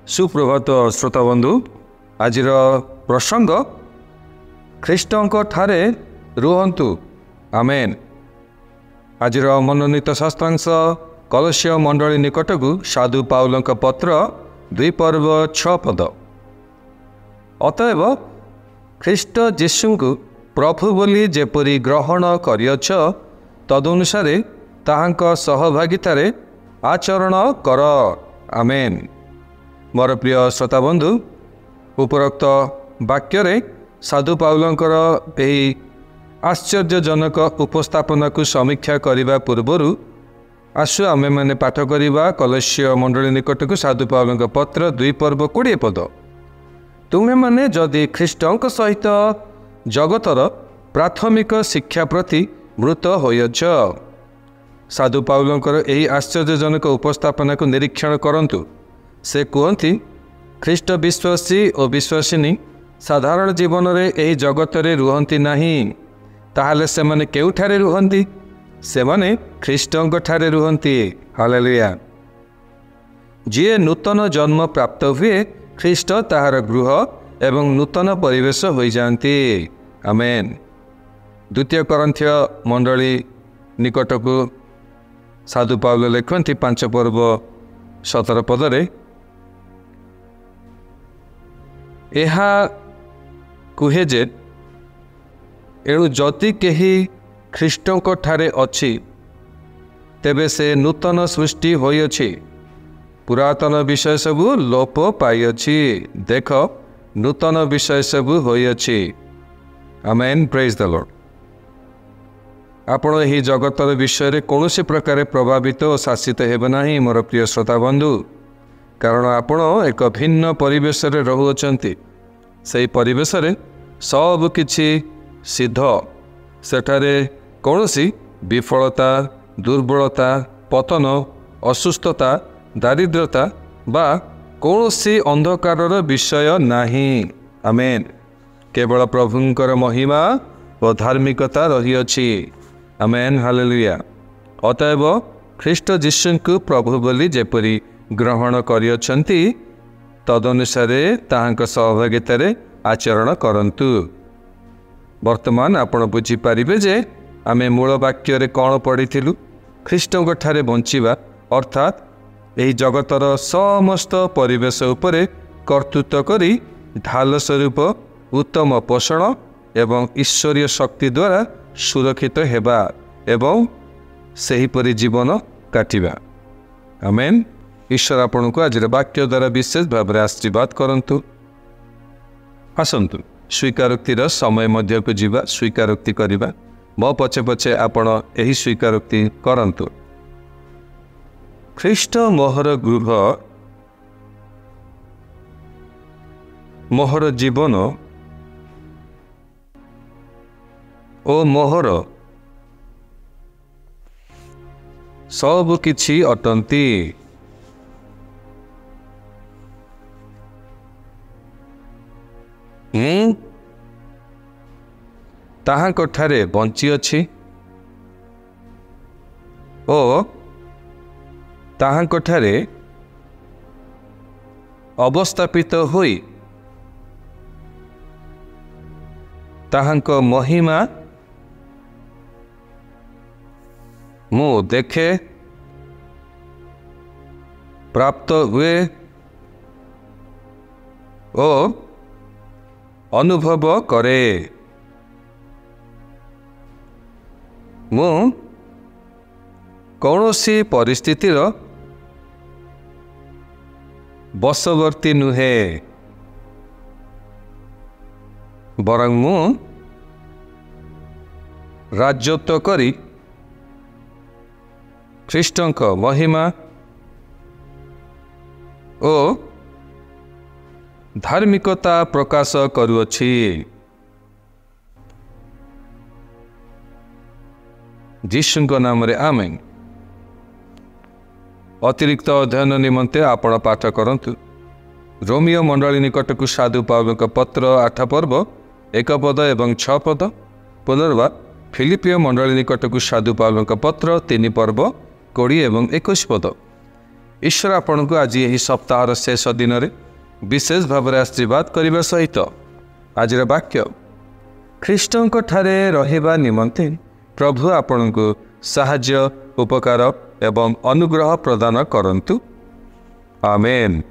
सुप्रभात श्रोता बंधु आज प्रसंग ख्रीष्टों ठारे रुहंतु आमेन। आज मनोनीत शास्त्रांश कलस्य मंडली निकट को साधु पाउल पत्र 2 पर्व 6 पद। अतएव ख्रीष्ट जीशु को प्रभु बोली जेपरी ग्रहण करियछ तदनुसार ताहांक सहभागितार आचरण कर आमेन। मोर प्रिय श्रोता बंधु उपरोक्त वाक्य साधु पाउलंकर एही आश्चर्यजनक उपस्थापना को समीक्षा करने पूर्वर आसु आमे माने पाठ करिबा कलस्य मंडली निकट को साधु पाउलंक पत्र 2 पर्व 20 पद। तुमे माने जदि ख्रीष्टों सहित जगतर प्राथमिक शिक्षा प्रति मृत होयछ। साधु पाउलंकर एही आश्चर्यजनक उपस्थापना को निरीक्षण करंतु। से कहती ख्रीष्ट विश्वासी और विश्वासिनी साधारण जीवन रे एही जगत रे रुहंती नहीं, ताहले से माने केउठारे रुहंती? से माने ख्रीष्टों ठारे रुहंती। हालेलुया। जिए नूतन जन्म प्राप्त हुए ख्रीष्ट ताहार गृह एवं नूतन परिवेश हो जाती। आमेन। 2 कोरिन्थीय मंडली निकट को साधु पाउल लिखती 5 पर्व 17 पदरे एहा कुहे जे एणु जदि केही ख्रीष्टों ठारे अछि तेबे से नूतन सृष्टि होइअछि, पुरातन विषय सबु लोप पाइअछि, देख नूतन विषय सबु होइअछि। आमेन। Praise the lord. आपण एही जगतर विषय रे कौनसी प्रकार प्रभावित और शासित हेबे नाही मोर प्रिय श्रोता बंधु, कारण आपण एक भिन्न परिवेश रे रहुअछंती। सेही परिवेश रे सब किछि सिद्ध, सेठारे कौनसी विफलता, दुर्बलता, पतन, असुस्थता, दारिद्रता बा कौनसी अंधकारर विषय नाही। आमेन। केवल प्रभुंकर महिमा और धार्मिकता रहिअछि। आमेन। हालेलुया। अतएव ख्रीष्ट जीशु को प्रभु बोली जेपरी ग्रहण करियछंती तदनुसार ताहांक सहभागितार आचरण करंतु। वर्तमान आपण बुझी पारिबे जे आमे मूल वाक्य रे कोन पढ़िथिलु। ख्रीष्टों ठारे बंचिबा अर्थात एही जगतर समस्त परिवेश उपरे कर्तृत्व करी ढाल स्वरूप उत्तम पोषण एवं ईश्वरीय शक्ति द्वारा सुरक्षित हेबा एवं सेहीपरि जीवन काटिबा। आमेन। ईश्वर आपण को आज वाक्य द्वारा विशेष भाव में आशीर्वाद करंतु। आसंतु स्वीकारोक्तिर समय मध्य को जीवा, स्वीकारोक्ति करिबा। मो पछे पछे आपण एही स्वीकारोक्ति करंतु। ख्रीष्ट मोहर गृह, मोहर जीवन ओ मोहर सब किछि अटंती। ताहांक ठारे बंची अछि ओ ताहांक ठारे अवस्थापित होई ताहांक महिमा मु देखे प्राप्त हुए ओ अनुभव करे। मु कौनसी परिस्थितिर बशवर्ती नुहे, बरं मु राज्यत्व करी ख्रीष्टंक महिमा ओ धार्मिकता प्रकाश करुअछि। जीशुंक नाम रे आमेन। अतिरिक्त अध्ययन निमंते आपण पाठ करंतु रोमियो मंडली निकट को साधु पाउलक पत्र 8 पर्व 1 पद एवं 6 पद। पुनर्बार फिलिपियो मंडली निकट को साधु पाउलक पत्र 3 पर्व 20 एवं 21 पद। ईश्वर आपण को आज यही सप्ताहर शेष दिन में विशेष भाव आशीर्वाद करने सहित आज वाक्य ख्रीष्टों ठारे रहिबा निमंते प्रभु आपण को साहाय्य उपकार एवं अनुग्रह प्रदान करंतु। आमेन।